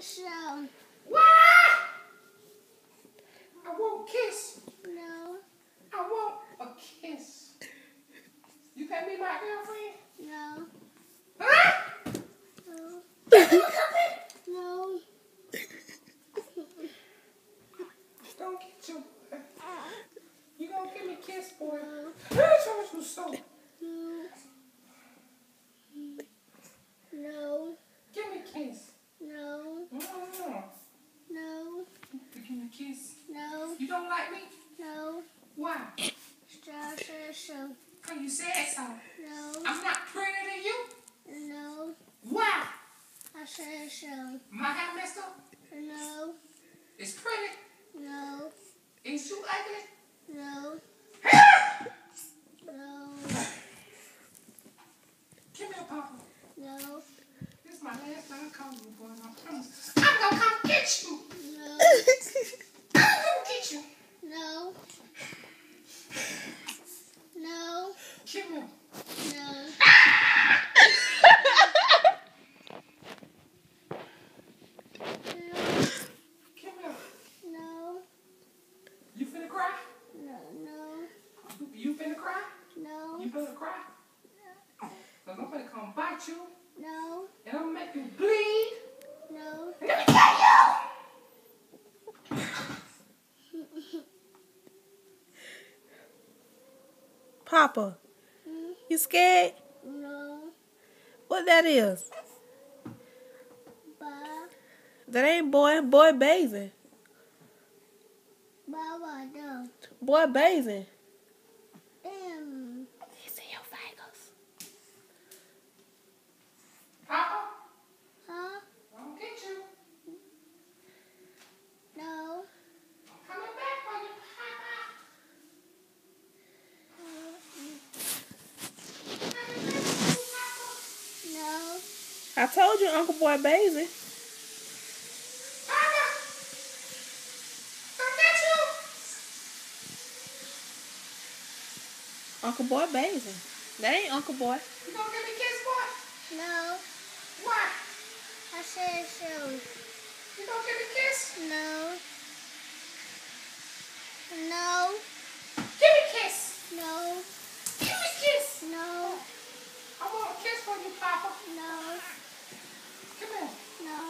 So. What? I want a kiss. No. I want a kiss. You can be my girlfriend? No. Huh? No. No. Don't get your boy. You gonna give me a kiss, boy? No. That's what you so. No. No. Give me a kiss. No. No. No. Give me a kiss. No. You don't like me? No. Why? So. Cause you said so. No. I'm not prettier than you? No. Why? I said so. My hair messed up? No. It's pretty. No. Is you ugly? No. No. Give me a papa. No. This is my last time calling you, boy. I promise. I'm gonna come get you. No. I'm gonna get you. No. No. Give me. No. Give me. No. You finna cry? No. You finna cry? No. You better cry. Cause I'm gonna come bite you No. and I'm gonna make you bleed. No. And let me kill you. Papa, you scared? No. What that is? Ba. That ain't boy bathing. Baba. No. Boy bathing. It's in your fingers. Papa, Huh? I'm gonna get you. No. I'm coming back for you, Papa. Coming back for you, Papa. No. I told you Uncle Boy bathing. Papa, come get you. Uncle Boy bathing. That ain't Uncle Boy. You gonna give me a kiss, boy? No. Why? I said so. You gonna give me a kiss? No. No. Give me a kiss. No. Give me a kiss. No. I want a kiss from you, Papa. No. Come here. No.